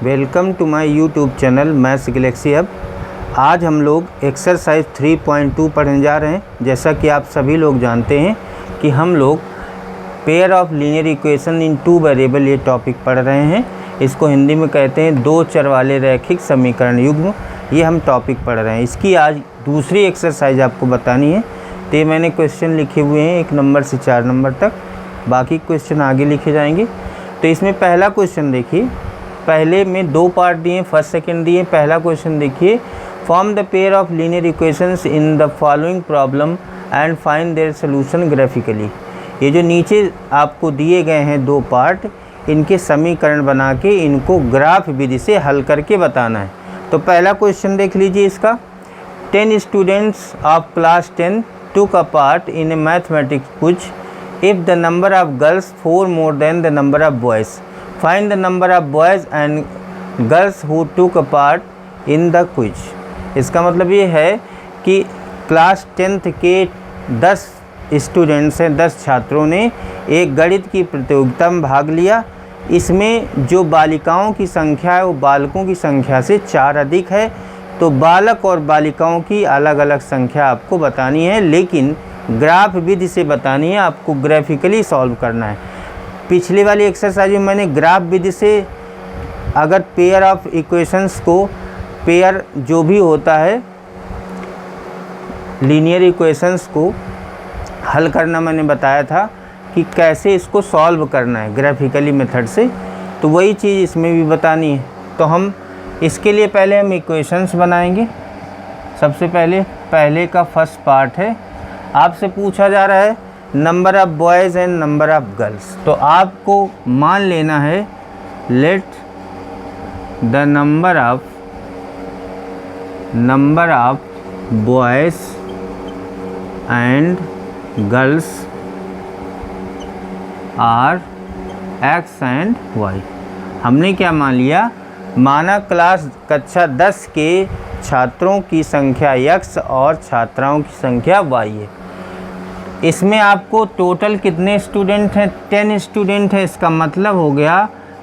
Welcome to my YouTube channel maths galaxy hub. आज हम लोग एक्सरसाइज 3.2 पढ़ने जा रहे हैं। जैसा कि आप सभी लोग जानते हैं कि हम लोग pair of linear equation in two variable ये टॉपिक पढ़ रहे हैं। इसको हिंदी में कहते हैं दो चर वाले रैखिक समीकरण युग्म। ये हम टॉपिक पढ़ रहे हैं। इसकी आज दूसरी एक्सरसाइज आपको बतानी है। तो ये मैंने क्वेश्चन लिखे हुए हैं 1 नंबर से 4 नंबर तक, बाकी क्वेश्चन आगे लिखे जाएंगे। तो इसमें पहला क्वेश्चन देखिए, पहले में 2 पार्ट दिए, फर्स्ट सेकंड दिए। पहला क्वेश्चन देखिए, form the pair of linear equations in the following problem and find their solution graphically. ये जो नीचे आपको दिए गए हैं 2 पार्ट, इनके समीकरण बना के इनको ग्राफ विधि से हल करके बताना है। तो पहला क्वेश्चन देख लीजिए इसका। 10 students of class 10 took a part in a mathematics quiz. If the number of girls 4 more than the number of boys, find the number of boys and girls who took a part in the quiz. इसका मतलब ये है कि class 10th के 10 students हैं, 10 छात्रों ने एक गणित की प्रतियोगिता में भाग लिया। इसमें जो बालिकाओं की संख्या है वो बालकों की संख्या से 4 अधिक है। तो बालक और बालिकाओं की अलग अलग संख्या आपको बतानी है, लेकिन ग्राफ विधि से बतानी है। आपको ग्राफिकली सॉल्व करना है। पिछली वाली एक्सरसाइज में मैंने ग्राफ विधि से अगर पेयर ऑफ इक्वेशंस को, पेयर जो भी होता है लीनियर इक्वेशंस को हल करना, मैंने बताया था कि कैसे इसको सॉल्व करना है ग्राफिकली मेथड से। तो वही चीज़ इसमें भी बतानी है। तो हम इसके लिए पहले हम इक्वेशंस बनाएंगे। सबसे पहले का फर्स्ट पार्ट है, आपसे पूछा जा रहा है number of boys and number of girls. तो आपको मान लेना है let the number of boys and girls are x and y. हमने क्या मान लिया, माना क्लास कक्षा 10 के छात्रों की संख्या x और छात्राओं की संख्या y है। इसमें आपको टोटल कितने स्टूडेंट हैं? 10 स्टूडेंट है। इसका मतलब हो गया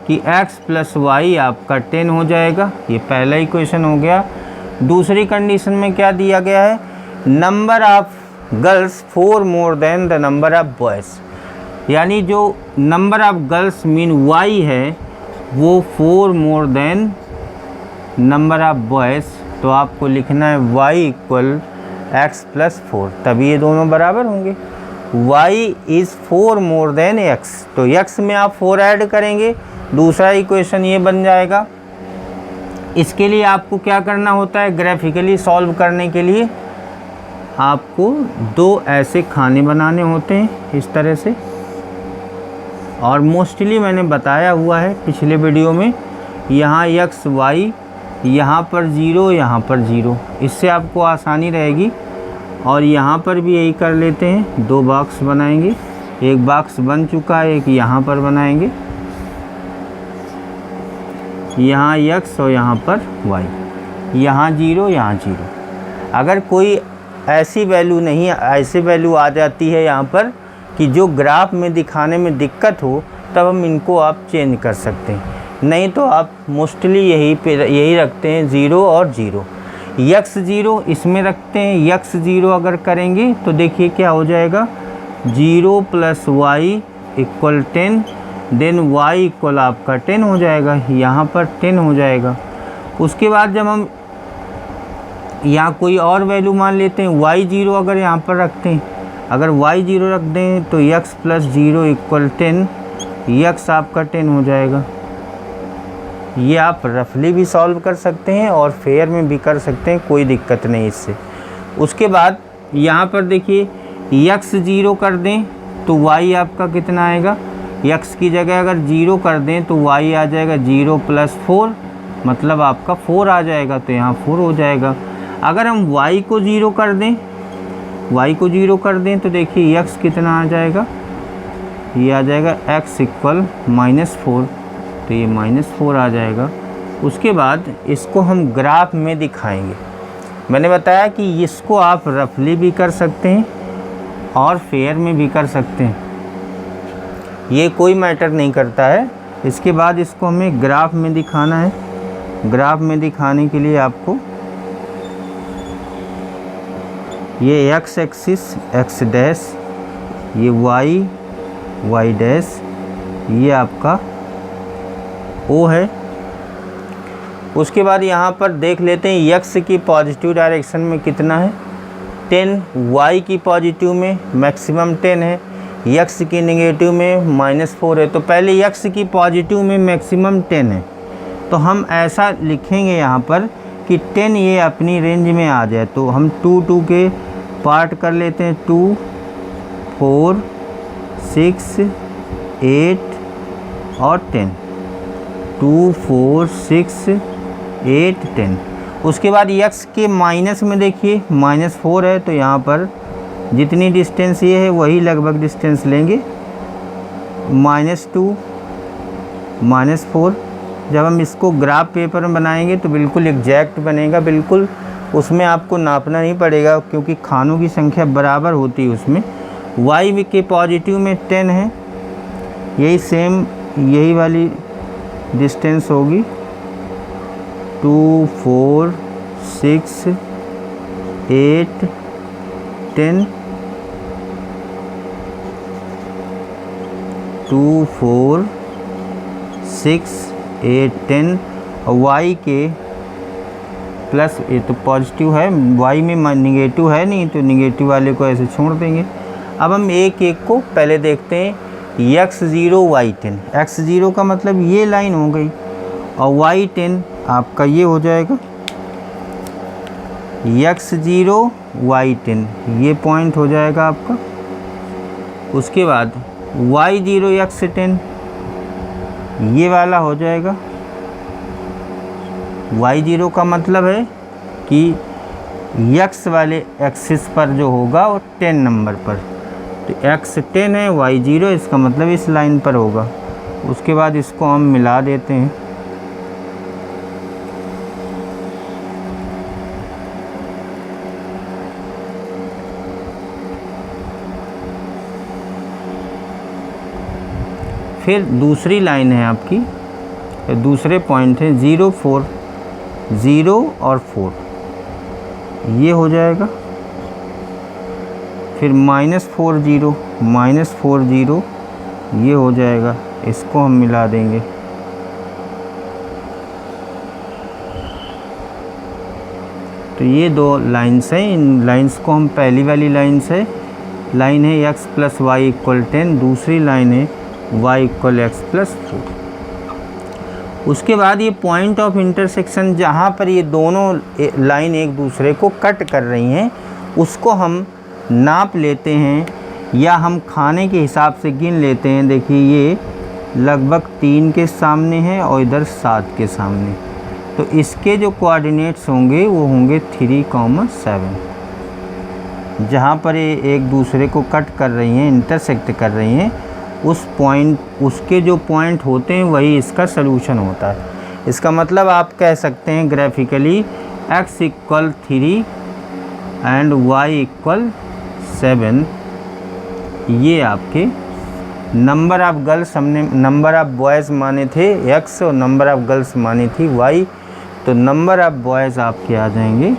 कि x प्लस y आपका 10 हो जाएगा। ये पहला इक्वेशन हो गया। दूसरी कंडीशन में क्या दिया गया है, number of girls 4 more then the number of boys. यानी जो number of girls mean y है वो 4 more then number of boys. तो आपको लिखना है y इक्वल एक्स प्लस 4, तभी ये दोनों बराबर होंगे। y is 4 more then x, तो x में आप 4 ऐड करेंगे, दूसरा इक्वेशन ये बन जाएगा। इसके लिए आपको क्या करना होता है, ग्राफिकली सॉल्व करने के लिए आपको 2 ऐसे खाने बनाने होते हैं इस तरह से। और मोस्टली मैंने बताया हुआ है पिछले वीडियो में, यहाँ x y, यहाँ पर 0, यहाँ पर 0, इससे आपको आसानी रहेगी। और यहाँ पर भी यही कर लेते हैं, 2 बॉक्स बनाएंगे। एक बॉक्स बन चुका है, एक यहाँ पर बनाएंगे। यहाँ x और यहाँ पर y, यहाँ 0, यहाँ 0। अगर कोई ऐसी वैल्यू नहीं, ऐसी वैल्यू आ जाती है यहाँ पर कि जो ग्राफ में दिखाने में दिक्कत हो, तब हम इनको आप चेंज कर सकते हैं। नहीं तो आप मोस्टली यही रखते हैं 0 और 0। x 0 इसमें रखते हैं। x 0 अगर करेंगे तो देखिए क्या हो जाएगा, 0 plus y equal 10, then y equal आपका 10 हो जाएगा। यहाँ पर 10 हो जाएगा। उसके बाद जब हम यहाँ कोई और वैल्यू मान लेते हैं, y 0 अगर यहाँ पर रखते हैं, अगर y 0 रख दें तो x प्लस 0 इक्वल 10, x आपका 10 हो जाएगा। ये आप रफली भी सॉल्व कर सकते हैं और फेयर में भी कर सकते हैं, कोई दिक्कत नहीं इससे। उसके बाद यहाँ पर देखिए x 0 कर दें तो y आपका कितना आएगा, x की जगह अगर 0 कर दें तो y आ जाएगा 0 प्लस 4, मतलब आपका 4 आ जाएगा। तो यहाँ 4 हो जाएगा। अगर हम y को 0 कर दें, तो देखिए x कितना आ जाएगा, ये आ जाएगा x इक्वल -4, तो ये -4 आ जाएगा। उसके बाद इसको हम ग्राफ में दिखाएंगे। मैंने बताया कि इसको आप रफली भी कर सकते हैं और फेयर में भी कर सकते हैं, ये कोई मैटर नहीं करता है। इसके बाद इसको हमें ग्राफ में दिखाना है। ग्राफ में दिखाने के लिए आपको ये एक्स एक्सिस एक्स डैश, ये वाई डैश, ये आपका ओ है। उसके बाद यहाँ पर देख लेते हैं एक्स की पॉजिटिव डायरेक्शन में कितना है 10, वाई की पॉजिटिव में मैक्सिमम 10 है, एक्स की नेगेटिव में -4 है। तो पहले एक्स की पॉजिटिव में मैक्सिमम 10 है, तो हम ऐसा लिखेंगे यहाँ पर कि 10 ये अपनी रेंज में आ जाए। तो हम 2 के पार्ट कर लेते हैं, 2, 4, 6, 8 और 10, 2, 4, 6, 8, 10। उसके बाद x के माइनस में देखिए -4 है, तो यहाँ पर जितनी डिस्टेंस ये है वही लगभग डिस्टेंस लेंगे, -2, -4। जब हम इसको ग्राफ पेपर में बनाएंगे तो बिल्कुल एग्जैक्ट बनेगा, बिल्कुल उसमें आपको नापना नहीं पड़ेगा क्योंकि खानों की संख्या बराबर होती है उसमें। y के पॉजिटिव में 10 है, यही सेम यही वाली डिस्टेंस होगी, 2, 4, 6, 8, 10, 2, 4, 6, 8, 10 और y के प्लस, ये तो पॉजिटिव है, y में निगेटिव है नहीं, तो निगेटिव वाले को ऐसे छोड़ देंगे। अब हम एक एक को पहले देखते हैं, x0 y10, x0 का मतलब ये लाइन हो गई और y10 आपका ये हो जाएगा, x0 y10 ये पॉइंट हो जाएगा आपका। उसके बाद y0 x10 ये वाला हो जाएगा। y0 का मतलब है कि x वाले एक्सिस पर जो होगा वो 10 नंबर पर, तो x 10 है, y0 इसका मतलब इस लाइन पर होगा। उसके बाद इसको हम मिला देते हैं, फिर दूसरी लाइन है आपकी, दूसरे पॉइंट हैं 0, 4, 0 और 4 ये हो जाएगा। फिर -4, 0, -4, 0 ये हो जाएगा, इसको हम मिला देंगे। तो ये दो लाइन्स हैं, इन लाइन्स को हम पहली वाली लाइन है x + y = 10, दूसरी लाइन है y = x + 4। उसके बाद ये पॉइंट ऑफ इंटरसेक्शन जहाँ पर ये दोनों लाइन एक दूसरे को कट कर रही हैं उसको हम नाप लेते हैं या हम खाने के हिसाब से गिन लेते हैं। देखिए ये लगभग 3 के सामने है और इधर 7 के सामने, तो इसके जो कोऑर्डिनेट्स होंगे वो होंगे 3, 7। जहाँ पर ये एक दूसरे को कट कर रही हैं, इंटरसेक्ट कर रही हैं, उसके जो पॉइंट होते हैं वही इसका सलूशन होता है। इसका मतलब आप कह सकते हैं ग्राफिकली x = 3 एंड y = 7, ये आपके नंबर ऑफ गर्ल्स, हमने नंबर ऑफ बॉयज़ माने थे x और नंबर ऑफ गर्ल्स मानी थी y, तो नंबर ऑफ बॉयज़ आपके आ जाएंगे,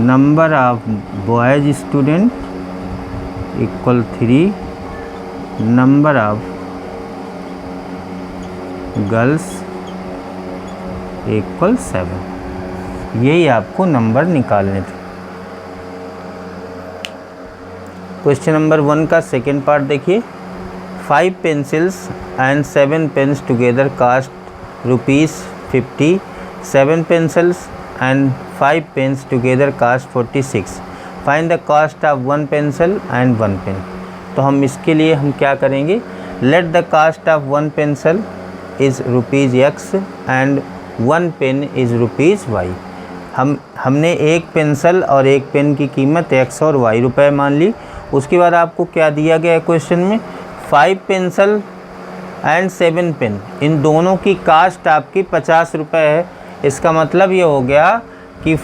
number of boys student = 3, number of girls = 7। यही आपको नंबर निकालने थे। क्वेश्चन नंबर 1 का सेकेंड पार्ट देखिए। 5 pencils and 7 pens together cost ₹50. 7 pencils and 5 pens together cost 46. Find the cost of 1 pencil and 1 pen. तो हम इसके लिए हम क्या करेंगे, let the cost of 1 pencil is ₹x and 1 pen is ₹y। हमने एक पेंसिल और एक पेन की कीमत x और y रुपए मान ली। उसके बाद आपको क्या दिया गया है क्वेश्चन में, 5 पेंसिल एंड 7 पेन, इन दोनों की कास्ट आपकी 50 रुपये है। इसका मतलब ये हो गया कि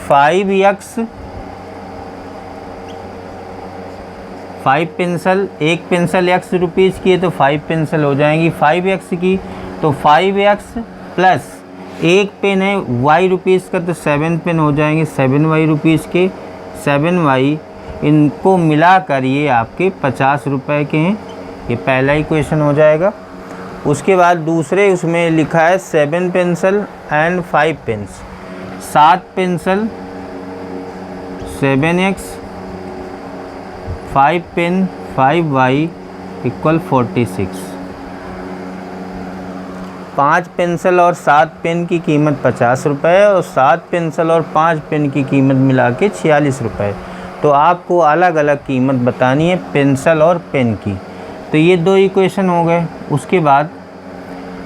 5 पेंसिल, एक पेंसिल x रुपीज़ की है तो 5 पेंसिल हो जाएंगी 5x की, तो 5x प्लस एक पेन है y रुपीज़ का, तो 7 पेन हो जाएंगे 7y रुपीज़ के। 7y इनको मिलाकर ये आपके 50 रुपए के हैं। ये पहला ही क्वेश्चन हो जाएगा। उसके बाद दूसरे उसमें लिखा है 7 pencil and 5 pens. 7 pencil 7x, 5 pen 5y equal 46। 5 pencil और 7 पेन की कीमत 50 रुपये और 7 पेंसिल और 5 पेन की कीमत मिला के 46 रुपये। तो आपको अलग अलग कीमत बतानी है पेंसिल और पेन की। तो ये दो इक्वेशन हो गए। उसके बाद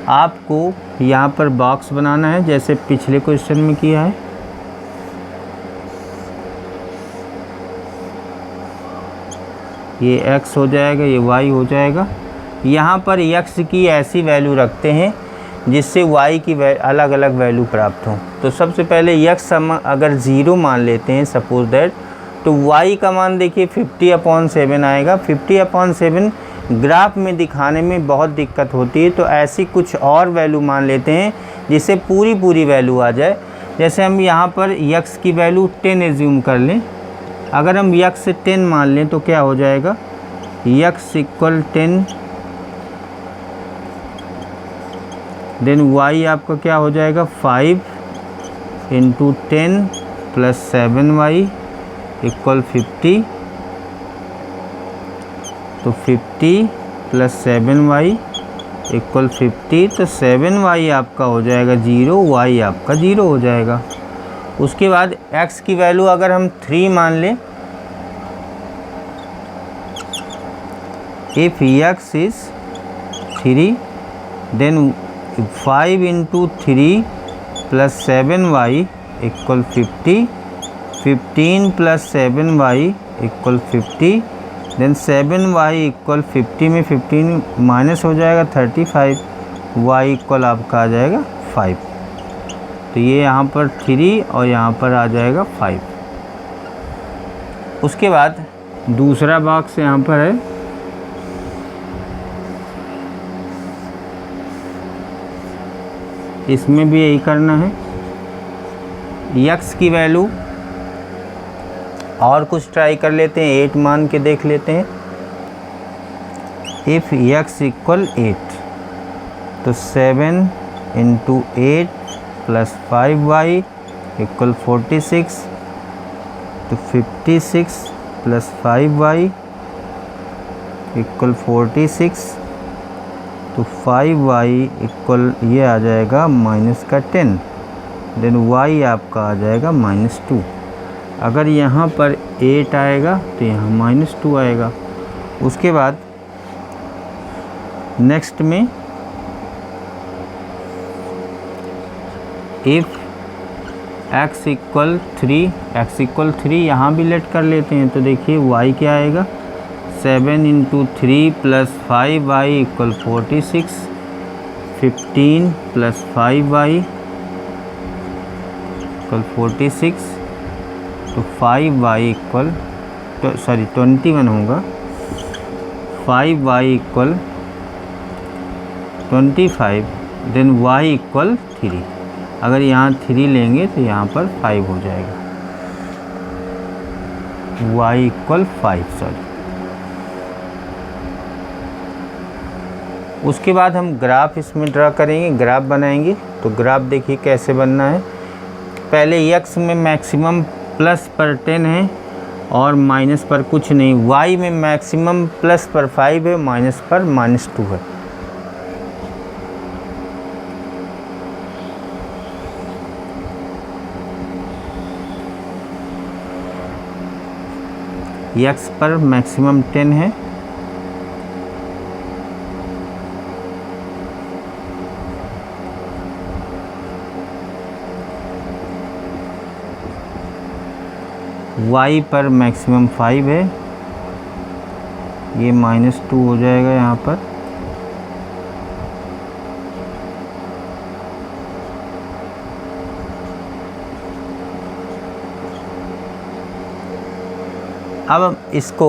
आपको यहाँ पर बॉक्स बनाना है जैसे पिछले क्वेश्चन में किया है। ये x हो जाएगा, ये y हो जाएगा। यहाँ पर x की ऐसी वैल्यू रखते हैं जिससे y की अलग अलग वैल्यू प्राप्त हो। तो सबसे पहले x अगर 0 मान लेते हैं सपोज दैट, तो y का मान देखिए 50/7 आएगा। 50/7 ग्राफ में दिखाने में बहुत दिक्कत होती है, तो ऐसी कुछ और वैल्यू मान लेते हैं जिससे पूरी वैल्यू आ जाए। जैसे हम यहाँ पर x की वैल्यू 10 एज्यूम कर लें। अगर हम x से 10 मान लें तो क्या हो जाएगा, x इक्वल 10, देन y आपका क्या हो जाएगा 5 × 10 + 7y इक्वल 50। तो 50 + 7y इक्वल 50, तो 7y आपका हो जाएगा 0, y आपका 0 हो जाएगा। उसके बाद x की वैल्यू अगर हम 3 मान लें, if x is 3 then 5 × 3 + 7y equal 50। 15 + 7y equal 50, then 7y equal 50 में 15 माइनस हो जाएगा 35, y इक्वल आपका आ जाएगा 5। तो ये यहाँ पर 3 और यहाँ पर आ जाएगा 5। उसके बाद दूसरा बॉक्स यहाँ पर है, इसमें भी यही करना है। x की वैल्यू और कुछ ट्राई कर लेते हैं, 8 मान के देख लेते हैं। इफ़ x इक्वल 8, तो 7 × 8 + 5y इक्वल 46। तो 56 + 5y इक्वल 46। तो 5y इक्वल ये आ जाएगा -10, देन y आपका आ जाएगा -2। अगर यहाँ पर 8 आएगा तो यहाँ -2 आएगा। उसके बाद नेक्स्ट में इफ़ x इक्वल 3 यहाँ भी लेट कर लेते हैं। तो देखिए y क्या आएगा, 7 × 3 + 5y इक्वल 46। 15 + 5y equal 46। तो 5y इक्वल 21 होगा। 5y equal 25, then y equal 3। अगर यहाँ 3 लेंगे तो यहाँ पर 5 हो जाएगा, y इक्वल 5 सॉरी। उसके बाद हम ग्राफ इसमें ड्रा करेंगे, ग्राफ बनाएंगे। तो ग्राफ देखिए कैसे बनना है। पहले x में मैक्सिमम प्लस पर 10 है और माइनस पर कुछ नहीं। y में मैक्सिमम प्लस पर 5 है, माइनस पर -2 है। x पर मैक्सिमम 10 है, y पर मैक्सिमम 5 है, ये -2 हो जाएगा यहाँ पर। अब इसको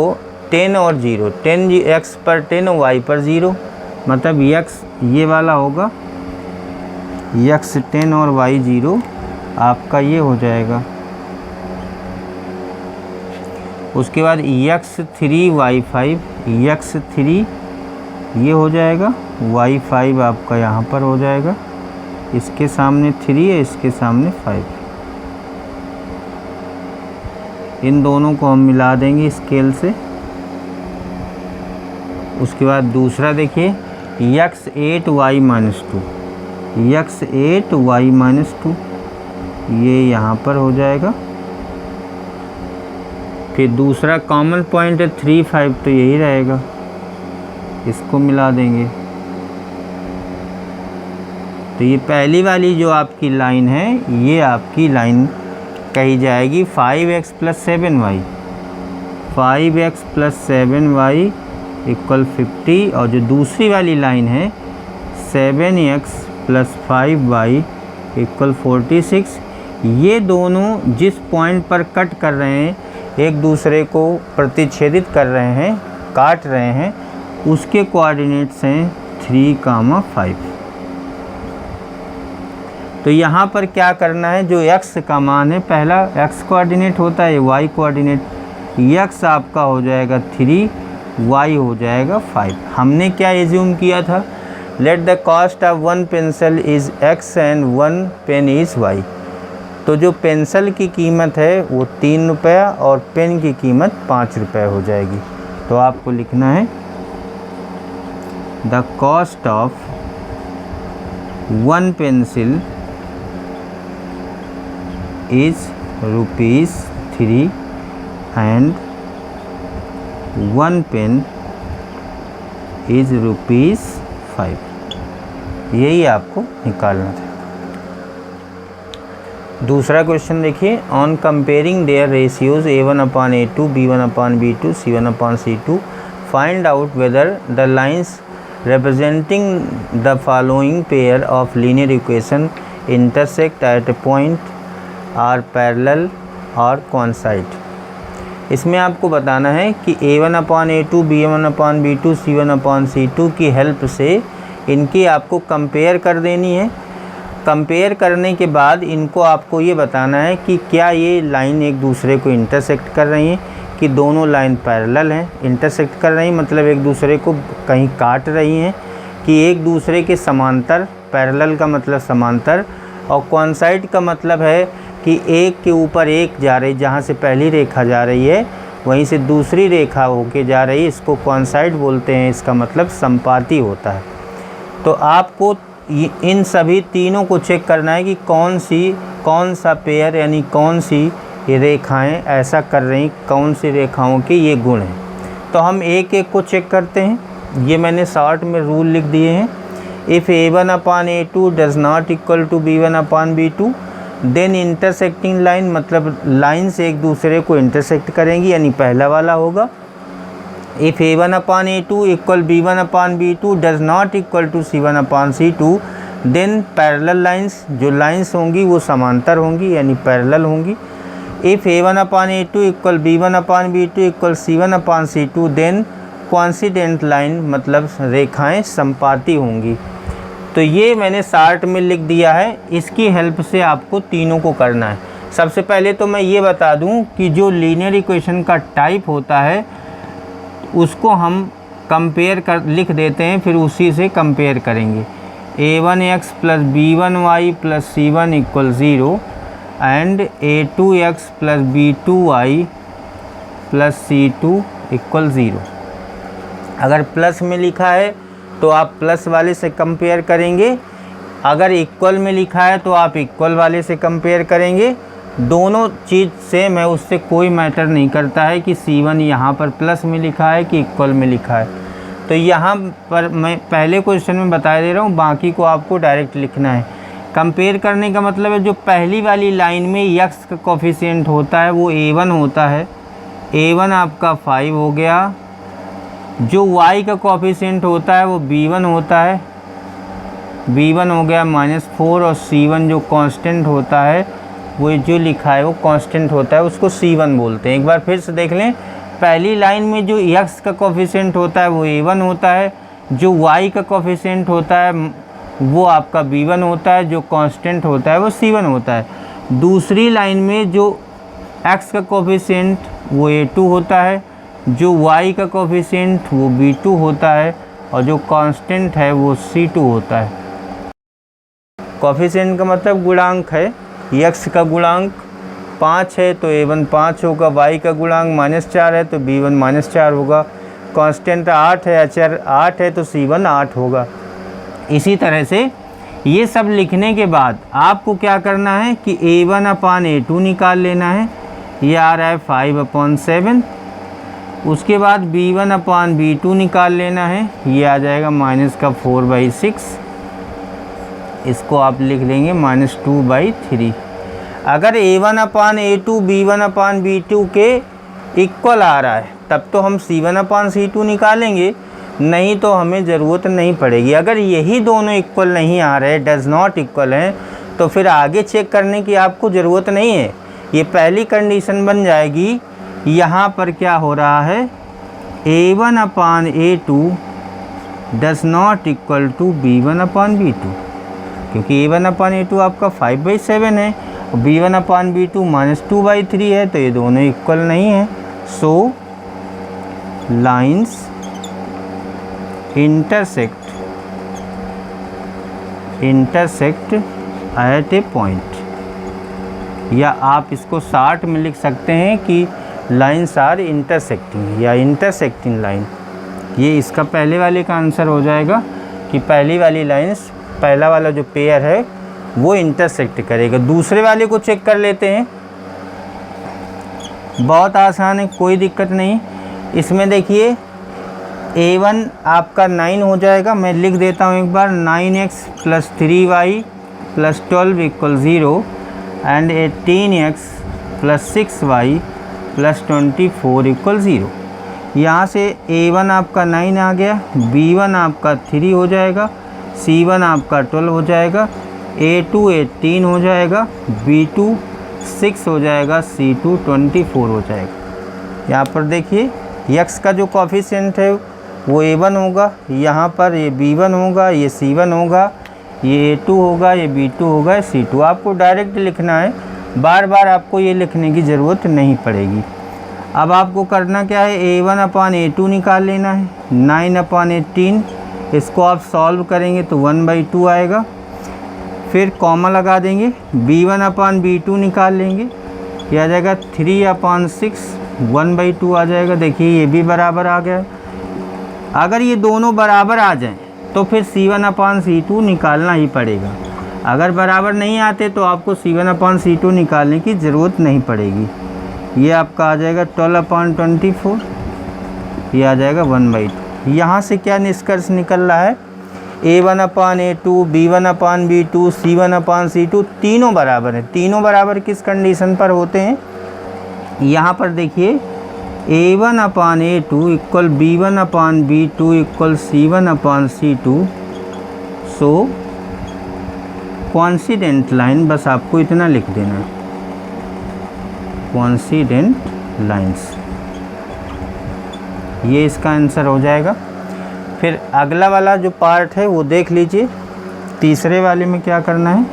10 और 0, 10 x पर 10 और y पर 0, मतलब x ये वाला होगा x 10 और y 0 आपका ये हो जाएगा। उसके बाद x 3 y 5, x 3 ये हो जाएगा, y 5 आपका यहाँ पर हो जाएगा, इसके सामने 3 है, इसके सामने 5। इन दोनों को हम मिला देंगे स्केल से। उसके बाद दूसरा देखिए x 8 y - 2, x 8 y - 2 ये यहाँ पर हो जाएगा। फिर दूसरा कॉमन पॉइंट है 3 5, तो यही रहेगा, इसको मिला देंगे। तो ये पहली वाली जो आपकी लाइन है ये आपकी लाइन कही जाएगी 5x + 7y, 5x + 7y = 50। और जो दूसरी वाली लाइन है 7x + 5y = 46। ये दोनों जिस पॉइंट पर कट कर रहे हैं, एक दूसरे को प्रतिच्छेदित कर रहे हैं, काट रहे हैं, उसके कोऑर्डिनेट्स हैं 3, 5। तो यहाँ पर क्या करना है, जो x का मान है, पहला x कोऑर्डिनेट होता है, y कोऑर्डिनेट, x आपका हो जाएगा 3, y हो जाएगा 5। हमने क्या एज्यूम किया था, let the cost of 1 pencil is x and 1 pen is y। तो जो पेंसिल की कीमत है वो 3 रुपया और पेन की कीमत 5 रुपये हो जाएगी। तो आपको लिखना है the cost of 1 pencil is ₹3 and 1 pen is ₹5। यही आपको निकालना था। दूसरा क्वेश्चन देखिए, on comparing their ratios A1/A2, B1/B2, C1/C2, find out whether the lines representing the following pair of linear equation intersect at a point, are parallel और coincide। इसमें आपको बताना है कि A1/A2, B1/B2, C1/C2 की हेल्प से इनकी आपको कंपेयर कर देनी है। कंपेयर करने के बाद इनको आपको ये बताना है कि क्या ये लाइन एक दूसरे को इंटरसेक्ट कर रही हैं, कि दोनों लाइन पैरेलल हैं। इंटरसेक्ट कर रही मतलब एक दूसरे को कहीं काट रही हैं, कि एक दूसरे के समांतर, पैरेलल का मतलब समांतर, और कोइंसाइड का मतलब है कि एक के ऊपर एक जा रही, जहाँ से पहली रेखा जा रही है वहीं से दूसरी रेखा होके जा रही है, इसको कोइंसाइड बोलते हैं। इसका मतलब संपाती होता है। तो आपको इन सभी तीनों को चेक करना है कि कौन सा पेयर यानी कौन सी रेखाएं ऐसा कर रही, कौन सी रेखाओं के ये गुण हैं। तो हम एक एक को चेक करते हैं। ये मैंने शॉर्ट में रूल लिख दिए हैं। If A1/A2 does not equal to B1/B2 then intersecting line, मतलब लाइन से एक दूसरे को इंटरसेक्ट करेंगी, यानी पहला वाला होगा। If A1/A2 equal B1/B2 does not equal to C1/C2 then parallel lines, जो लाइंस होंगी वो समांतर होंगी यानी पैरेलल होंगी। If A1/A2 equal B1/B2 equal C1/C2 then coincident line, मतलब रेखाएं संपाती होंगी। तो ये मैंने शार्ट में लिख दिया है। इसकी हेल्प से आपको तीनों को करना है। सबसे पहले तो मैं ये बता दूं कि जो लीनियर इक्वेशन का टाइप होता है उसको हम कंपेयर कर लिख देते हैं, फिर उसी से कंपेयर करेंगे। A1x + B1y + C1 = 0 and A2x + B2y + C2 = 0। अगर प्लस में लिखा है तो आप प्लस वाले से कंपेयर करेंगे, अगर इक्वल में लिखा है तो आप इक्वल वाले से कंपेयर करेंगे। दोनों चीज़ सेम है, उससे कोई मैटर नहीं करता है कि C1 यहाँ पर प्लस में लिखा है कि इक्वल में लिखा है। तो यहाँ पर मैं पहले क्वेश्चन में बता दे रहा हूँ, बाकी को आपको डायरेक्ट लिखना है। कंपेयर करने का मतलब है जो पहली वाली लाइन में x का कोफिशिएंट होता है वो A1 होता है, A1 आपका 5 हो गया। जो y का कोफिशिएंट होता है वो B1 होता है, B1 हो गया -4, और C1 जो कांस्टेंट होता है वो जो लिखा है वो कांस्टेंट होता है, उसको C1 बोलते हैं। एक बार फिर से देख लें, पहली लाइन में जो x का कोफिशिएंट होता है वो A1 होता है, जो y का कोफिशिएंट होता है वो आपका b1 होता है, जो कांस्टेंट होता है वो c1 होता है। दूसरी लाइन में जो x का कोफिशिएंट वो a2 होता है, जो y का कोफिशिएंट वो b2 होता है, और जो कांस्टेंट है वो c2 होता है। कोफिशिएंट का मतलब गुणांक है। x का गुणांक 5 है तो a1 5 होगा, y का गुणांक -4 है तो b1 -4 होगा, कांस्टेंट 8 है, अचर 8 है तो c1 8 होगा। इसी तरह से ये सब लिखने के बाद आपको क्या करना है कि a1/a2 निकाल लेना है, ये आ रहा है 5/7। उसके बाद b1/b2 निकाल लेना है, ये आ जाएगा -4/6। इसको आप लिख लेंगे -2/3। अगर a1/a2 b1/b2 के इक्वल आ रहा है तब तो हम c1/c2 निकालेंगे, नहीं तो हमें ज़रूरत नहीं पड़ेगी। अगर यही दोनों इक्वल नहीं आ रहे, डज़ नॉट इक्वल हैं, तो फिर आगे चेक करने की आपको ज़रूरत नहीं है। ये पहली कंडीशन बन जाएगी। यहाँ पर क्या हो रहा है, a1/a2 does not equal to b1/b2, क्योंकि a1/a2 आपका 5/7 है और b1/b2 -2/3 है, तो ये दोनों इक्वल नहीं है। सो lines intersect at A point, या आप इसको शॉर्ट में लिख सकते हैं कि लाइन्स आर इंटरसेक्टिंग या इंटरसेक्टिंग लाइन। ये इसका पहले वाले का आंसर हो जाएगा कि पहली वाली लाइन्स, पहला वाला जो पेयर है वो इंटरसेक्ट करेगा। दूसरे वाले को चेक कर लेते हैं, बहुत आसान है, कोई दिक्कत नहीं। इसमें देखिए a1 आपका 9 हो जाएगा, मैं लिख देता हूँ एक बार, 9x + 3y + 12 = 0 and 18x + 6y + 24 = 0। यहाँ से a1 आपका 9 आ गया, b1 आपका 3 हो जाएगा, c1 आपका 12 हो जाएगा, a2 18 हो जाएगा, b2 6 हो जाएगा, c2 24 हो जाएगा। यहाँ पर देखिए x का जो कोफिशिएंट है वो a1 होगा, यहाँ पर ये b1 होगा, ये c1 होगा, ये a2 होगा, ये b2 होगा, c2। आपको डायरेक्ट लिखना है, बार बार आपको ये लिखने की ज़रूरत नहीं पड़ेगी। अब आपको करना क्या है, a1/a2 निकाल लेना है, 9/18। इसको आप सॉल्व करेंगे तो 1/2 आएगा, फिर कॉमा लगा देंगे, b1/b2 निकाल लेंगे, ये आ जाएगा 3/6, 1/2 आ जाएगा। देखिए ये भी बराबर आ गया। अगर ये दोनों बराबर आ जाएं तो फिर c1/c2 निकालना ही पड़ेगा। अगर बराबर नहीं आते तो आपको c1/c2 निकालने की ज़रूरत नहीं पड़ेगी। ये आपका आ जाएगा 12/24, ये आ जाएगा 1/2। यहाँ से क्या निष्कर्ष निकल रहा है, a1/a2 b1/b2 c1/c2 तीनों बराबर हैं। तीनों बराबर किस कंडीशन पर होते हैं, यहाँ पर देखिए a1/a2 = b1/b2 = c1/c2। सो कोइंसिडेंट लाइन, बस आपको इतना लिख देना है, कोइंसिडेंट लाइंस, ये इसका आंसर हो जाएगा। फिर अगला वाला जो पार्ट है वो देख लीजिए। तीसरे वाले में क्या करना है,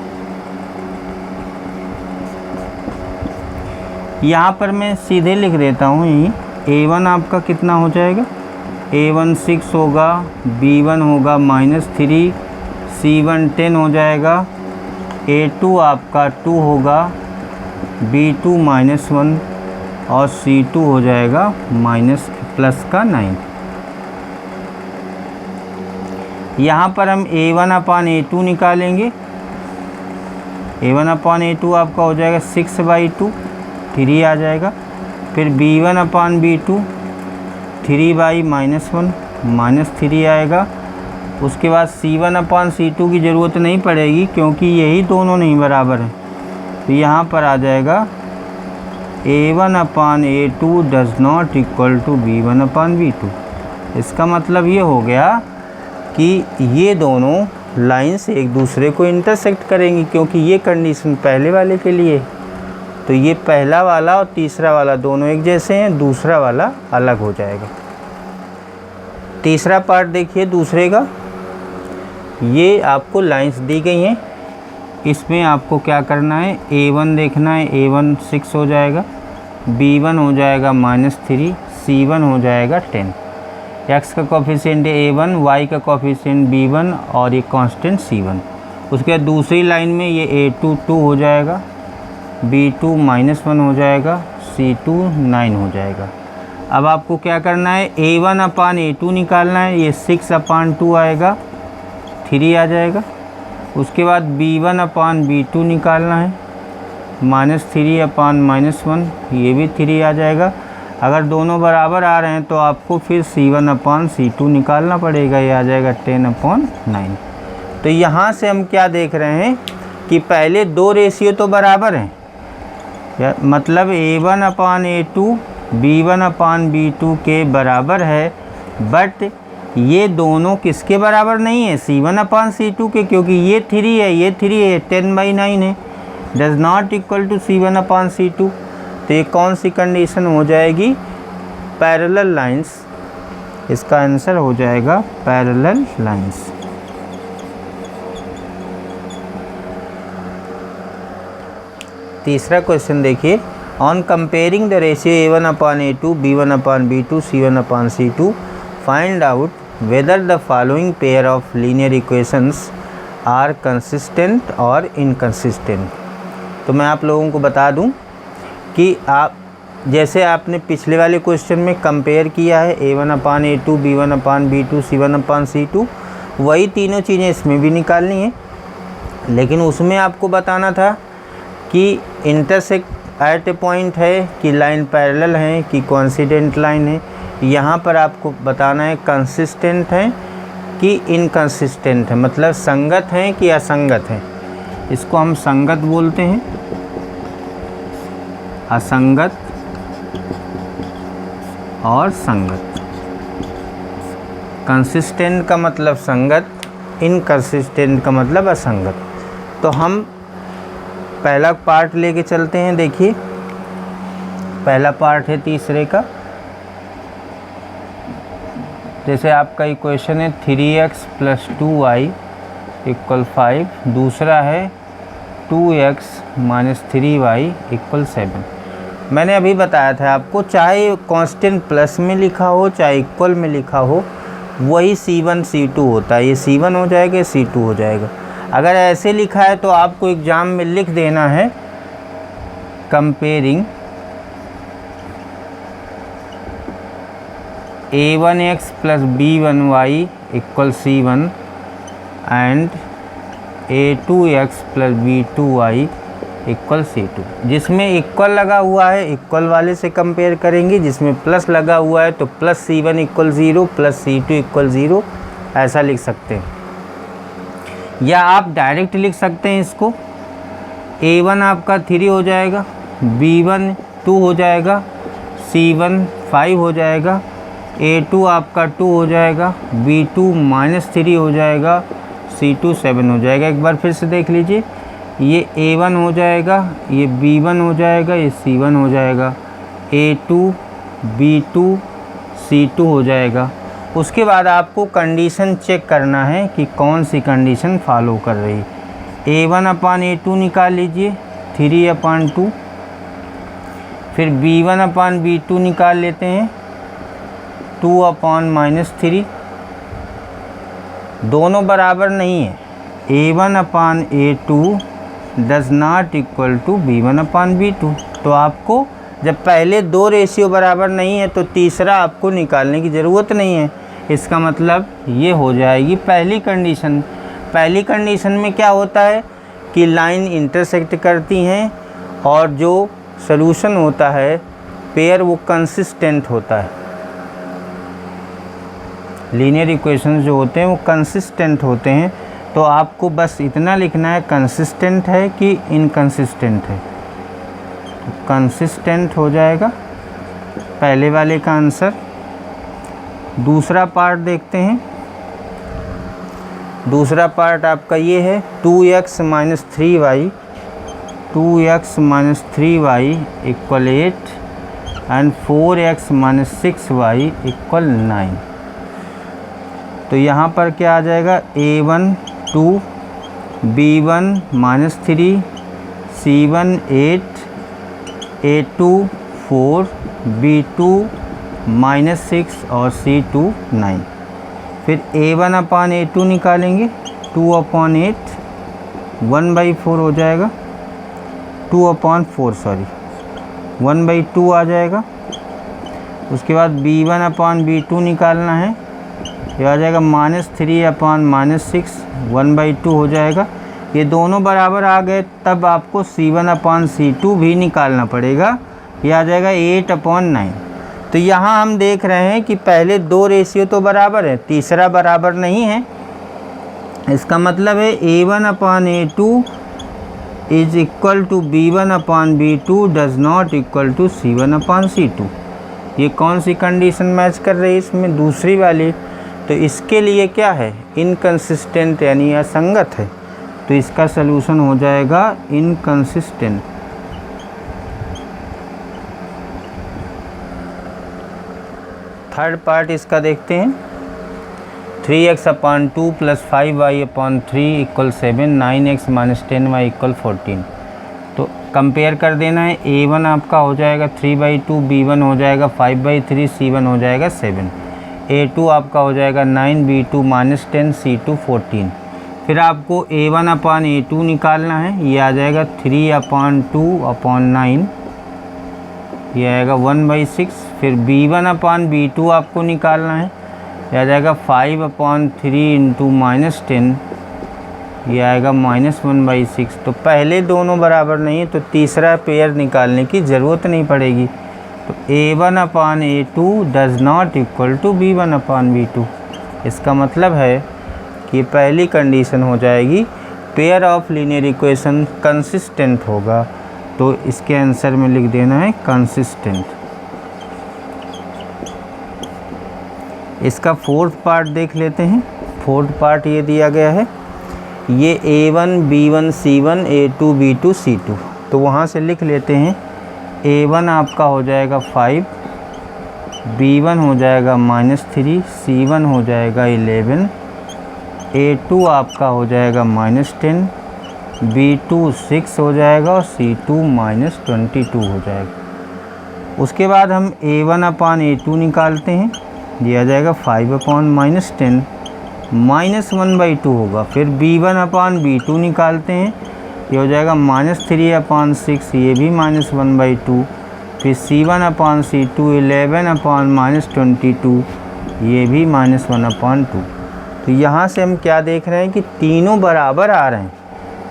यहाँ पर मैं सीधे लिख देता हूँ, a1 आपका कितना हो जाएगा, a1 6 होगा, b1 होगा -3, c1 10 हो जाएगा, a2 आपका 2 होगा, b2 -1 और c2 हो जाएगा -9। यहाँ पर हम a1/a2 निकालेंगे, a1/a2 आपका हो जाएगा 6/2, 3 आ जाएगा। फिर b1/b2 3/-1 -3 आएगा। उसके बाद c1/c2 की ज़रूरत नहीं पड़ेगी क्योंकि यही दोनों नहीं बराबर हैं, तो यहाँ पर आ जाएगा a1/a2 does not equal to b1/b2। इसका मतलब ये हो गया कि ये दोनों लाइंस एक दूसरे को इंटरसेक्ट करेंगी, क्योंकि ये कंडीशन पहले वाले के लिए, तो ये पहला वाला और तीसरा वाला दोनों एक जैसे हैं, दूसरा वाला अलग हो जाएगा। तीसरा पार्ट देखिए दूसरे का, ये आपको लाइंस दी गई हैं, इसमें आपको क्या करना है, A1 देखना है, A1 6 हो जाएगा, B1 हो जाएगा -3, C1 हो जाएगा 10। x का कोफिशिएंट A1, y का कोफिशिएंट B1 और ये कांस्टेंट C1। उसके बाद दूसरी लाइन में ये A2 2 हो जाएगा, B2 -1 हो जाएगा, C2 9 हो जाएगा। अब आपको क्या करना है, A1 अपान A2 निकालना है, ये 6/2 आएगा, 3 आ जाएगा। उसके बाद B1 अपान B2 निकालना है, -3 अपान -1, ये भी 3 आ जाएगा। अगर दोनों बराबर आ रहे हैं तो आपको फिर C1 अपान C2 निकालना पड़ेगा, ये आ जाएगा 10/9। तो यहाँ से हम क्या देख रहे हैं कि पहले दो रेशियो तो बराबर हैं, मतलब A1 upon A2 B1 upon B2 के बराबर है, बट ये दोनों किसके बराबर नहीं है, C1 अपान C2 के, क्योंकि ये 3 है, ये 3 है, 10/9 है, does not equal to C1 upon C2। तो ये कौन सी कंडीशन हो जाएगी, पैरेलल लाइंस। इसका आंसर हो जाएगा पैरेलल लाइंस। तीसरा क्वेश्चन देखिए, on comparing the ratio A1 upon A2 B1 upon B2 C1 upon C2 find out whether the following pair of linear equations are consistent और inconsistent. तो मैं आप लोगों को बता दूं कि आप जैसे आपने पिछले वाले क्वेश्चन में कंपेयर किया है A1 upon A2 B1 upon B2 C1 upon C2, वही तीनों चीज़ें इसमें भी निकालनी है, लेकिन उसमें आपको बताना था कि इंटरसेक्ट एट ए पॉइंट है, कि लाइन पैरेलल है, कि कोइंसिडेंट लाइन है। यहाँ पर आपको बताना है कंसिस्टेंट है कि इनकंसिस्टेंट है, मतलब संगत हैं कि असंगत हैं। इसको हम संगत बोलते हैं, असंगत और संगत। कंसिस्टेंट का मतलब संगत, इनकंसिस्टेंट का मतलब असंगत। तो हम पहला पार्ट लेके चलते हैं। देखिए पहला पार्ट है तीसरे का, जैसे आपका इक्वेशन है 3x + 2y = 5, दूसरा है 2x - 3y = 7। मैंने अभी बताया था आपको, चाहे कांस्टेंट प्लस में लिखा हो चाहे इक्वल में लिखा हो, वही C1 C2 होता है। ये C1 हो जाएगा, C2 हो जाएगा। अगर ऐसे लिखा है तो आपको एग्ज़ाम में लिख देना है comparing A1x + B1y = C1 and A2x + B2y = C2। जिसमें इक्वल लगा हुआ है इक्वल वाले से कंपेयर करेंगे, जिसमें प्लस लगा हुआ है तो +C1 = 0 +C2 = 0, ऐसा लिख सकते हैं। या आप डायरेक्ट लिख सकते हैं इसको, A1 आपका 3 हो जाएगा, B1 2 हो जाएगा, C1 5 हो जाएगा, A2 आपका 2 हो जाएगा, B2 -3 हो जाएगा, C2 7 हो जाएगा। एक बार फिर से देख लीजिए, ये A1 हो जाएगा, ये B1 हो जाएगा, ये C1 हो जाएगा, A2 B2 C2 हो जाएगा। उसके बाद आपको कंडीशन चेक करना है कि कौन सी कंडीशन फॉलो कर रही है। A1 अपान A2 निकाल लीजिए, 3/2। फिर B1 अपान B2 निकाल लेते हैं, 2/-3। दोनों बराबर नहीं है। A1 upon A2 does not equal to B1 upon B2। तो आपको जब पहले दो रेशियो बराबर नहीं है तो तीसरा आपको निकालने की ज़रूरत नहीं है। इसका मतलब ये हो जाएगी पहली कंडीशन। पहली कंडीशन में क्या होता है कि लाइन इंटरसेक्ट करती हैं और जो सॉल्यूशन होता है पेयर वो कंसिस्टेंट होता है। लीनियर इक्वेशंस जो होते हैं वो कंसिस्टेंट होते हैं। तो आपको बस इतना लिखना है कंसिस्टेंट है कि इनकंसिस्टेंट है। तो कंसिस्टेंट हो जाएगा पहले वाले का आंसर। दूसरा पार्ट देखते हैं। दूसरा पार्ट आपका ये है 2x - 3y = 8 and 4x - 6y = 9। तो यहाँ पर क्या आ जाएगा, A1 2, B1 -3, C1 8, A2 4, B2 -6 और C2 9। फिर A1 अपान A2 निकालेंगे, 2/8 1/4 हो जाएगा, 2/4 सॉरी 1/2 आ जाएगा। उसके बाद B1 अपान B2 निकालना है, ये आ जाएगा -3 अपान -6 1/2 हो जाएगा। ये दोनों बराबर आ गए, तब आपको C1 अपान C2 भी निकालना पड़ेगा, ये आ जाएगा 8/9। तो यहाँ हम देख रहे हैं कि पहले दो रेशियो तो बराबर है, तीसरा बराबर नहीं है। इसका मतलब है A1 upon A2 is equal to B1 upon B2 does not equal to C1 upon C2। ये कौन सी कंडीशन मैच कर रही है इसमें? दूसरी वाली। तो इसके लिए क्या है? इनकंसिस्टेंट यानी असंगत है, तो इसका सलूशन हो जाएगा इनकंसिस्टेंट। थर्ड पार्ट इसका देखते हैं। 3x अपान 2 प्लस 5y अपान 3 equal 7, 9x minus 10y equal 14। तो कंपेयर कर देना है। A1 आपका हो जाएगा 3/2, B1 हो जाएगा 5/3, C1 हो जाएगा 7, A2 आपका हो जाएगा 9, B2 -10, C2 14। फिर आपको A1 अपान A2 निकालना है, ये आ जाएगा 3/2/9, ये आएगा 1/6। फिर B1 अपान B2 आपको निकालना है, ये आ जाएगा 5/3 इंटू -10, ये आएगा -1/6। तो पहले दोनों बराबर नहीं है, तो तीसरा पेयर निकालने की ज़रूरत नहीं पड़ेगी। तो A1 upon A2 does not equal to B1 upon B2। इसका मतलब है कि पहली कंडीशन हो जाएगी pair of linear equation consistent होगा, तो इसके आंसर में लिख देना है कंसिस्टेंट। इसका फोर्थ पार्ट देख लेते हैं। फोर्थ पार्ट ये दिया गया है, ये A1 B1 C1 A2 B2 C2। तो वहाँ से लिख लेते हैं। A1 आपका हो जाएगा 5, B1 हो जाएगा -3, C1 हो जाएगा 11, A2 आपका हो जाएगा -10, B2 6 हो जाएगा और C2 -22 हो जाएगा। उसके बाद हम A1 अपान A2 निकालते हैं, ये आ जाएगा 5/10 -1/2 होगा। फिर B1 अपान B2 निकालते हैं, ये हो जाएगा -3/6, ये भी -1/2। फिर C1 अपान C2 11 -22, ये भी -1/2। तो यहाँ से हम क्या देख रहे हैं कि तीनों बराबर आ रहे हैं,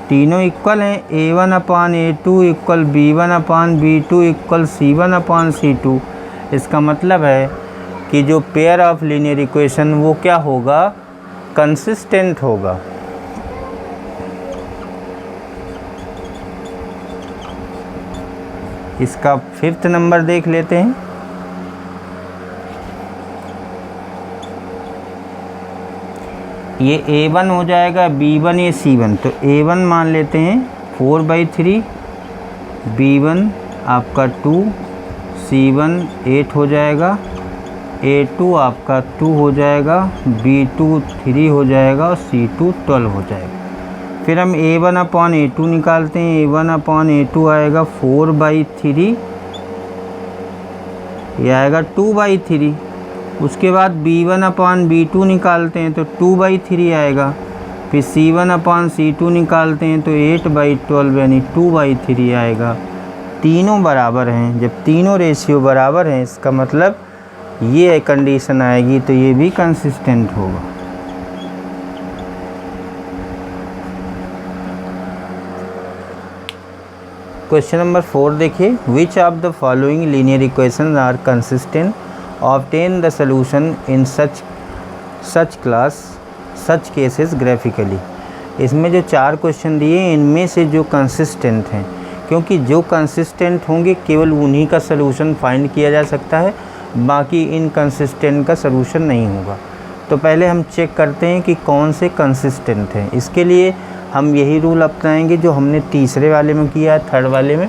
तीनों इक्वल हैं। A1 upon A2 equal B1 upon B2 equal C1 upon C2। इसका मतलब है कि जो पेयर ऑफ लीनियर इक्वेशन वो क्या होगा? कंसिस्टेंट होगा। इसका फिफ्थ नंबर देख लेते हैं। ये A1 हो जाएगा B1 या C1। तो A1 मान लेते हैं 4/3, B1 आपका 2, C1 8 हो जाएगा, A2 आपका 2 हो जाएगा, B2 3 हो जाएगा और C2 12 हो जाएगा। फिर हम A1 अपान A2 निकालते हैं। A1 अपान A2 आएगा 4/3, ये आएगा 2/3। उसके बाद B1 अपान B2 निकालते हैं तो 2/3 आएगा। फिर C1 अपान C2 निकालते हैं तो 8/12 यानी 2/3 आएगा। तीनों बराबर हैं। जब तीनों रेशियो बराबर हैं, इसका मतलब ये कंडीशन आएगी, तो ये भी कंसिस्टेंट होगा। क्वेश्चन नंबर 4 देखिए। Which of the following linear equations are consistent? Obtain the solution in such cases graphically. इसमें जो 4 क्वेश्चन दिए, इनमें से जो कंसिस्टेंट हैं, क्योंकि जो कंसिस्टेंट होंगे केवल उन्हीं का सलूशन फाइंड किया जा सकता है, बाकी इनकंसिस्टेंट का सलूशन नहीं होगा। तो पहले हम चेक करते हैं कि कौन से कंसिस्टेंट हैं। इसके लिए हम यही रूल अपनाएंगे जो हमने तीसरे वाले में किया है, थर्ड वाले में।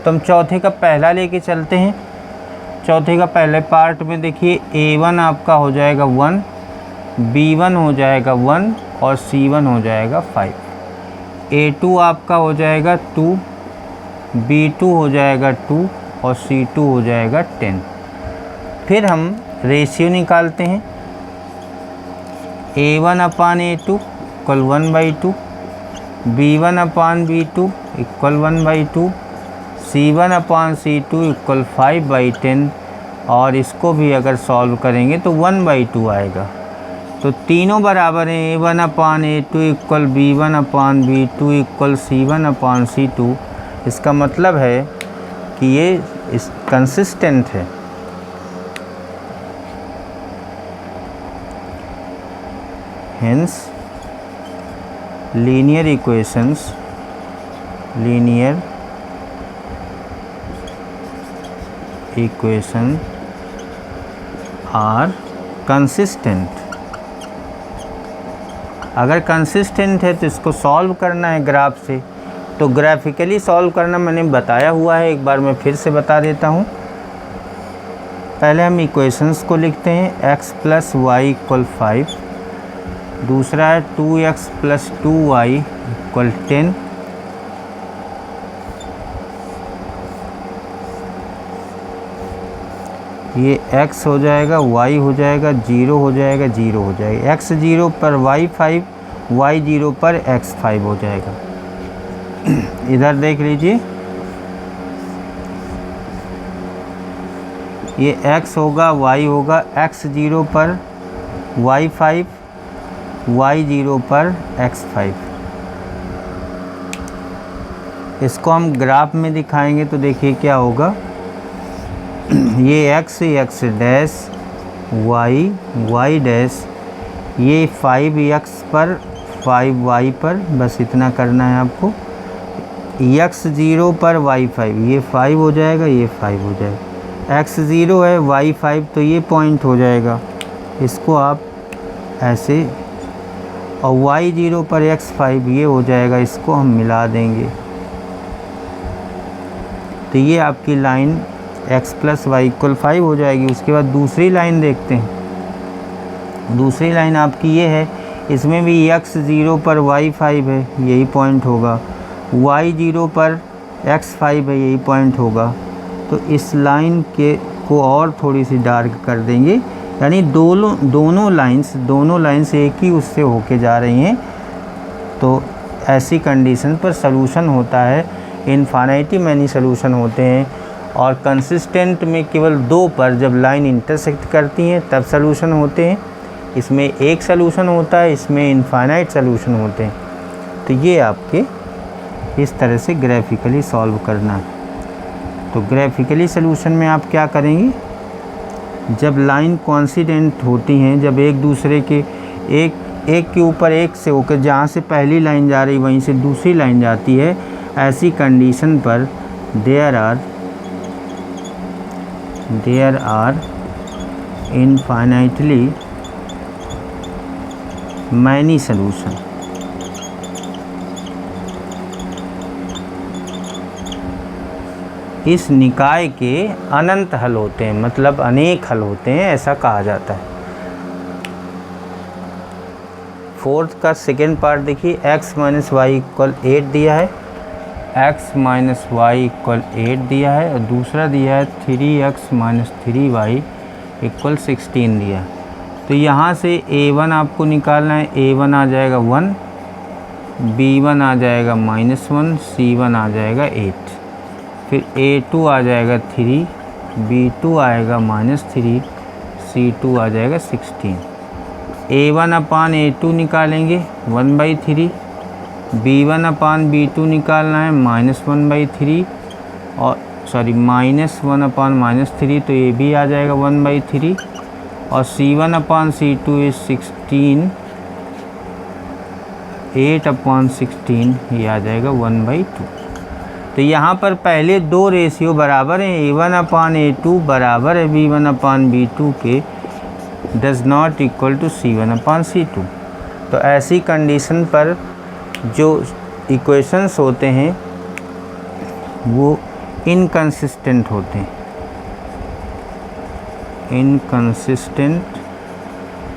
तो हम चौथे का पहला लेके चलते हैं। चौथे का पहले पार्ट में देखिए A1 आपका हो जाएगा 1, B1 हो जाएगा 1, और C1 हो जाएगा 5। A2 आपका हो जाएगा 2, B2 हो जाएगा 2 और C2 हो जाएगा 10। फिर हम रेशियो निकालते हैं। A1 upon A2 equal 1/2, B1 upon B2 equal 1/2, C1 upon C2 equal 5/10 और इसको भी अगर सॉल्व करेंगे तो 1/2 आएगा। तो तीनों बराबर हैं। A1 upon A2 equal B1 upon B2 equal C1 upon C2। इसका मतलब है कि ये कंसिस्टेंट है। Hence linear equations are consistent. अगर कंसिस्टेंट है तो इसको सॉल्व करना है ग्राफ से, तो ग्राफिकली सॉल्व करना मैंने बताया हुआ है, एक बार मैं फिर से बता देता हूँ। पहले हम इक्वेशंस को लिखते हैं। x + y इक्वल 5, दूसरा है 2x + 2y इक्वल 10, ये x हो जाएगा, y हो जाएगा, 0 हो जाएगा, 0 हो जाएगा। x 0 पर y 5, y 0 पर x 5 हो जाएगा। इधर देख लीजिए, ये x होगा, y होगा, x 0 पर y 5, y 0 पर x 5। इसको हम ग्राफ में दिखाएंगे तो देखिए क्या होगा। ये x डैश, y डैश, ये 5x पर 5y पर, बस इतना करना है आपको। x 0 पर y 5, ये 5 हो जाएगा, ये 5 हो जाएगा। x 0 है, y 5, तो ये पॉइंट हो जाएगा। इसको आप ऐसे, और y 0 पर x 5 ये हो जाएगा, इसको हम मिला देंगे। तो ये आपकी लाइन x + y इक्वल 5 हो जाएगी। उसके बाद दूसरी लाइन देखते हैं। दूसरी लाइन आपकी ये है, इसमें भी x 0 पर y 5 है, यही पॉइंट होगा। y 0 पर x 5 है, यही पॉइंट होगा। तो इस लाइन के को और थोड़ी सी डार्क कर देंगे, यानी दोनों लाइंस एक ही उससे होके जा रही हैं। तो ऐसी कंडीशन पर सलूशन होता है। इनफाइनाइटी मैनी सलूशन होते हैं, और कंसिस्टेंट में केवल 2 पर जब लाइन इंटरसेक्ट करती हैं तब सलूशन होते हैं। इसमें एक सलूशन होता है, इसमें इनफाइनाइट सलूशन होते हैं। तो ये आपके इस तरह से ग्राफिकली सॉल्व करना है। तो ग्राफिकली सलूशन में आप क्या करेंगे, जब लाइन कोइंसिडेंट होती हैं, जब एक दूसरे के एक के ऊपर एक से होकर जहाँ से पहली लाइन जा रही वहीं से दूसरी लाइन जाती है, ऐसी कंडीशन पर there are infinitely many solution. इस निकाय के अनंत हल होते हैं, मतलब अनेक हल होते हैं, ऐसा कहा जाता है। फोर्थ का सेकेंड पार्ट देखिए, x - y इक्वल 8 दिया है, x - y इक्वल 8 दिया है, और दूसरा दिया है 3x - 3y इक्वल 16 दिया है। तो यहाँ से a1 आपको निकालना है। a1 आ जाएगा 1, b1 आ जाएगा -1, c1 आ जाएगा 8, फिर a2 आ जाएगा 3, b2 आएगा -3, c2 आ जाएगा 16। a1 अपान a2 निकालेंगे 1/3, b1 अपान b2 निकालना है -1/3, और सॉरी -1 अपान -3, तो ये भी आ जाएगा 1/3, और c1 अपान c2 इज 16, 8 अपान 16 ये आ जाएगा 1/2। तो यहाँ पर पहले दो रेशियो बराबर हैं, a1 अपान a2 बराबर है b1 अपान b2 के, does not equal to c1 upon c2। तो ऐसी कंडीशन पर जो इक्वेशंस होते हैं वो इनकंसिस्टेंट होते हैं, इनकंसिस्टेंट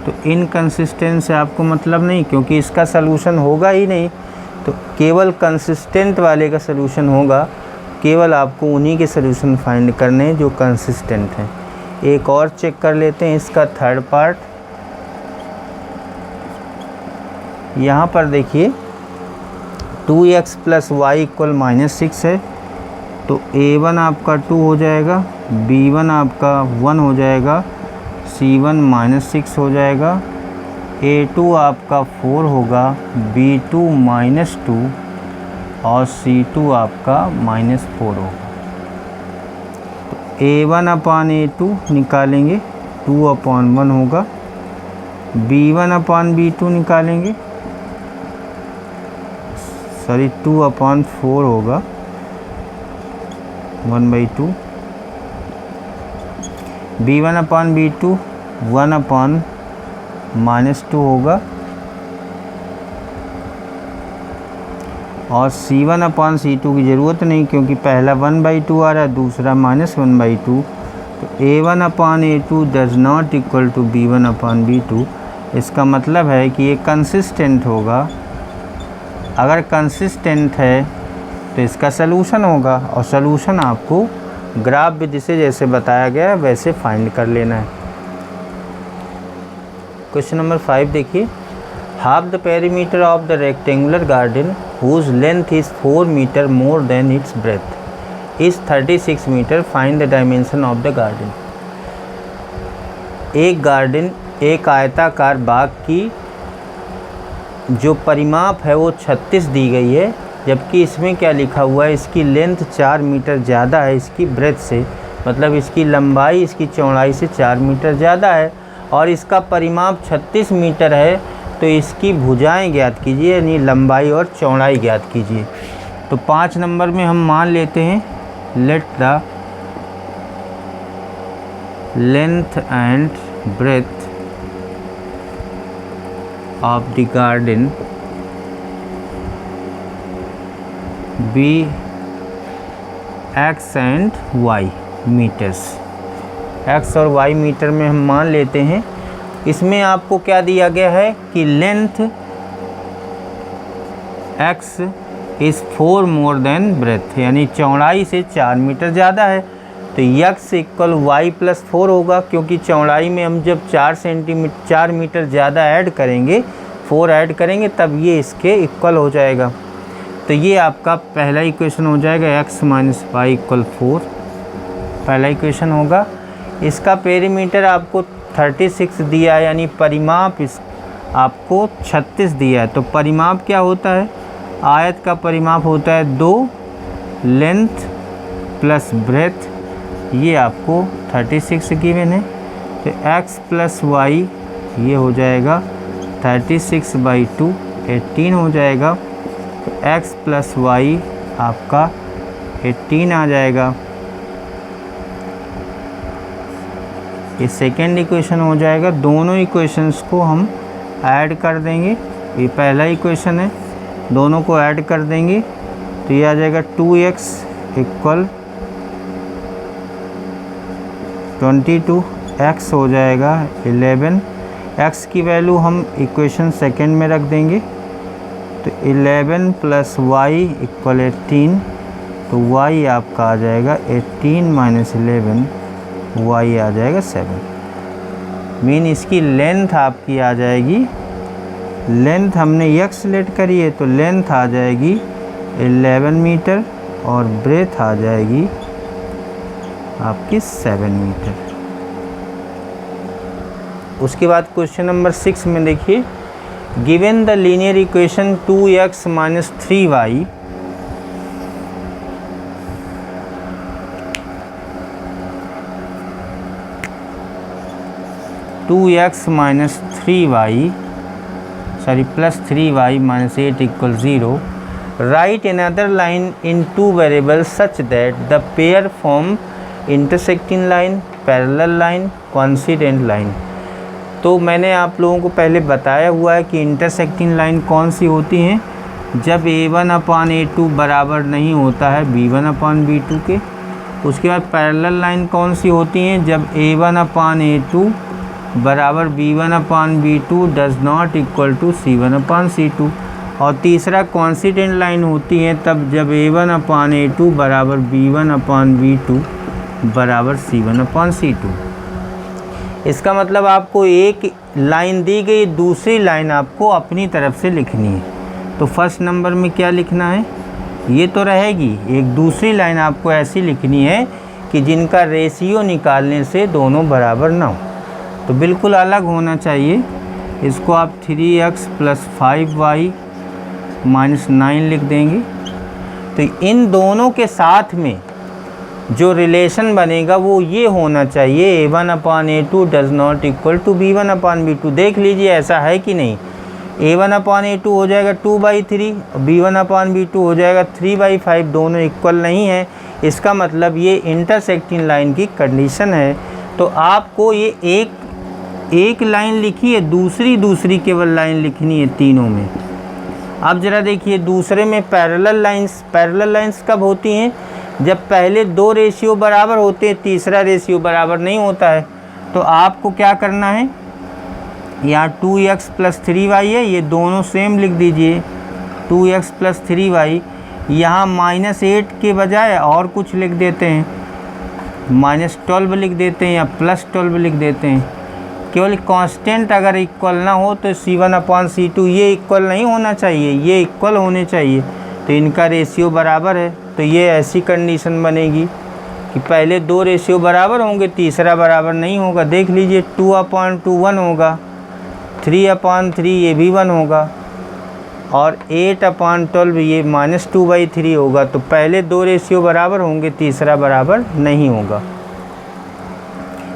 तो इनकंसिस्टेंट से आपको मतलब नहीं, क्योंकि इसका सलूशन होगा ही नहीं, तो केवल कंसिस्टेंट वाले का सलूशन होगा। केवल आपको उन्हीं के सलूशन फाइंड करने हैं जो कंसिस्टेंट हैं। एक और चेक कर लेते हैं इसका थर्ड पार्ट। यहाँ पर देखिए 2x + y = -6 है, तो a1 आपका 2 हो जाएगा, b1 आपका 1 हो जाएगा, c1 -6 हो जाएगा, a2 आपका 4 होगा, b2 -2 और c2 आपका -4 होगा। तो a1/a2 निकालेंगे, 2/1 होगा, b1/b2 निकालेंगे, 2/4 होगा, 1/2, b1/b2 1/-2 होगा, और c1/c2 की ज़रूरत नहीं, क्योंकि पहला 1/2 आ रहा है, दूसरा -1/2। तो a1/a2 does not equal to b1/b2। इसका मतलब है कि ये कंसिस्टेंट होगा। अगर कंसिस्टेंट है तो इसका सलूशन होगा, और सलूशन आपको ग्राफ विधि से जैसे बताया गया है वैसे फाइंड कर लेना है। क्वेश्चन नंबर 5 देखिए, half the perimeter of the rectangular garden whose length is 4 metre more than its breadth is 36 metre, find the dimension of the garden. एक आयताकार बाग की जो परिमाप है वो 36 दी गई है, जबकि इसमें क्या लिखा हुआ है, इसकी लेंथ 4 मीटर ज़्यादा है इसकी ब्रेथ से, मतलब इसकी लंबाई इसकी चौड़ाई से 4 मीटर ज़्यादा है, और इसका परिमाप 36 मीटर है। तो इसकी भुजाएं ज्ञात कीजिए, यानी लंबाई और चौड़ाई ज्ञात कीजिए। तो 5 नंबर में हम मान लेते हैं, let the length and breadth of the garden be x and y metres. x और y मीटर में हम मान लेते हैं। इसमें आपको क्या दिया गया है कि length x is 4 more than breadth, यानी चौड़ाई से 4 मीटर ज़्यादा है। तो x = y + 4 होगा, क्योंकि चौड़ाई में हम जब 4 मीटर ज़्यादा ऐड करेंगे, 4 ऐड करेंगे, तब ये इसके इक्वल हो जाएगा। तो ये आपका पहला इक्वेशन हो जाएगा, x - y = 4, पहला इक्वेशन होगा। इसका पेरीमीटर आपको 36 दिया है, यानी परिमाप इस आपको 36 दिया है। तो परिमाप क्या होता है, आयत का परिमाप होता है 2 लेंथ + ब्रेथ, ये आपको 36 गिवन है। तो x + y ये हो जाएगा 36/2, 18 हो जाएगा। तो x + y आपका 18 आ जाएगा। ये सेकेंड इक्वेशन हो जाएगा। दोनों इक्वेशंस को हम ऐड कर देंगे, ये पहला इक्वेशन है, दोनों को ऐड कर देंगे तो ये आ जाएगा 2x = 22, x हो जाएगा 11। x की वैल्यू हम इक्वेशन सेकेंड में रख देंगे, तो 11 + y = 18, तो y आपका आ जाएगा 18 - 11, y आ जाएगा 7। मीन इसकी लेंथ आपकी आ जाएगी, लेंथ हमने x सेलेक्ट करी है तो लेंथ आ जाएगी 11 मीटर और ब्रेथ आ जाएगी आपकी 7 मीटर। उसके बाद क्वेश्चन नंबर 6 में देखिए, given the linear equation 2x - 3y +3y - 8 = 0. Write another line in 2 variables such that the pair form intersecting line, parallel line, coincident line. तो मैंने आप लोगों को पहले बताया हुआ है कि इंटरसेक्टिंग लाइन कौन सी होती हैं, जब a1/a2 बराबर नहीं होता है b1/b2 के। उसके बाद पैरेलल लाइन कौन सी होती हैं, जब a1/a2 बराबर B1/B2 does not equal to C1/C2। और तीसरा कॉन्स्टेंट लाइन होती है तब जब A1/A2 बराबर B1/B2 बराबर C1/C2। इसका मतलब आपको एक लाइन दी गई, दूसरी लाइन आपको अपनी तरफ से लिखनी है। तो फर्स्ट नंबर में क्या लिखना है, ये तो रहेगी, एक दूसरी लाइन आपको ऐसी लिखनी है कि जिनका रेशियो निकालने से दोनों बराबर ना हो, तो बिल्कुल अलग होना चाहिए। इसको आप 3x + 5y - 9 लिख देंगे। तो इन दोनों के साथ में जो रिलेशन बनेगा वो ये होना चाहिए, A1/A2 does not equal to B1/B2। देख लीजिए ऐसा है कि नहीं। A1/A2 हो जाएगा 2/3, B1/B2 हो जाएगा 3/5, दोनों इक्वल नहीं है। इसका मतलब ये इंटरसेक्टिंग लाइन की कंडीशन है। तो आपको ये एक लाइन लिखी है, दूसरी केवल लाइन लिखनी है तीनों में। अब ज़रा देखिए दूसरे में पैरेलल लाइंस कब होती हैं, जब पहले दो रेशियो बराबर होते हैं, तीसरा रेशियो बराबर नहीं होता है। तो आपको क्या करना है, यहाँ 2x + 3y है, ये दोनों सेम लिख दीजिए, 2x + 3y। यहाँ -8 के बजाय और कुछ लिख देते हैं, -12 लिख देते हैं या +12 लिख देते हैं। केवल कांस्टेंट अगर इक्वल ना हो तो C1/C2 ये इक्वल नहीं होना चाहिए, ये इक्वल होने चाहिए। तो इनका रेशियो बराबर है, तो ये ऐसी कंडीशन बनेगी कि पहले दो रेशियो बराबर होंगे, तीसरा बराबर नहीं होगा। देख लीजिए 2/2 1 होगा, 3/3 ये भी 1 होगा, और 8/12 ये -2/3 होगा। तो पहले दो रेशियो बराबर होंगे, तीसरा बराबर नहीं होगा।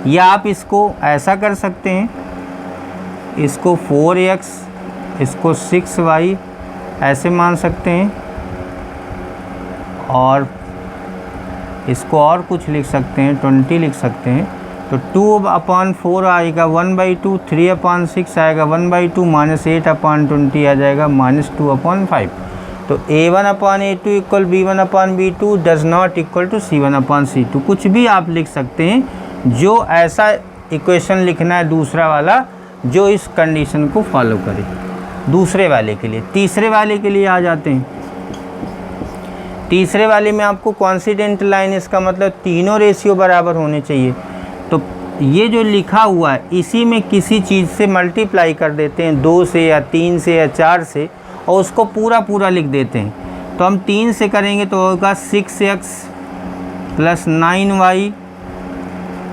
या आप इसको ऐसा कर सकते हैं, इसको 4x, इसको 6y ऐसे मान सकते हैं, और इसको और कुछ लिख सकते हैं, 20 लिख सकते हैं। तो 2/4 आएगा 1/2, 3/6 आएगा 1/2, -8/20 आ जाएगा -2/5। तो A1/A2 equal B1/B2 does not equal to C1/C2। कुछ भी आप लिख सकते हैं, जो ऐसा इक्वेशन लिखना है दूसरा वाला जो इस कंडीशन को फॉलो करे। दूसरे वाले के लिए, तीसरे वाले के लिए आ जाते हैं। तीसरे वाले में आपको कॉन्स्टेंट लाइन, इसका मतलब तीनों रेशियो बराबर होने चाहिए। तो ये जो लिखा हुआ है इसी में किसी चीज़ से मल्टीप्लाई कर देते हैं, 2 से या 3 से या 4 से, और उसको पूरा लिख देते हैं। तो हम 3 से करेंगे तो होगा 6x + 9y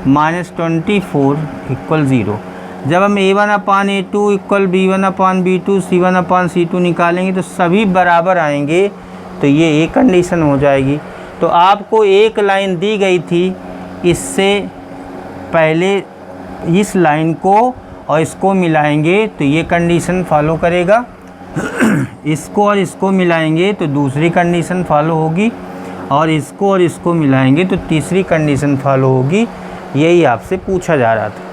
-24 = 0। जब हम A1/A2 इक्वल B1/B2 C1/C2 निकालेंगे तो सभी बराबर आएंगे, तो ये एक कंडीशन हो जाएगी। तो आपको एक लाइन दी गई थी, इससे पहले इस लाइन को और इसको मिलाएंगे तो ये कंडीशन फॉलो करेगा, इसको और इसको मिलाएंगे तो दूसरी कंडीशन फॉलो होगी, और इसको और इसको मिलाएंगे तो तीसरी कंडीशन फॉलो होगी। यही आपसे पूछा जा रहा था।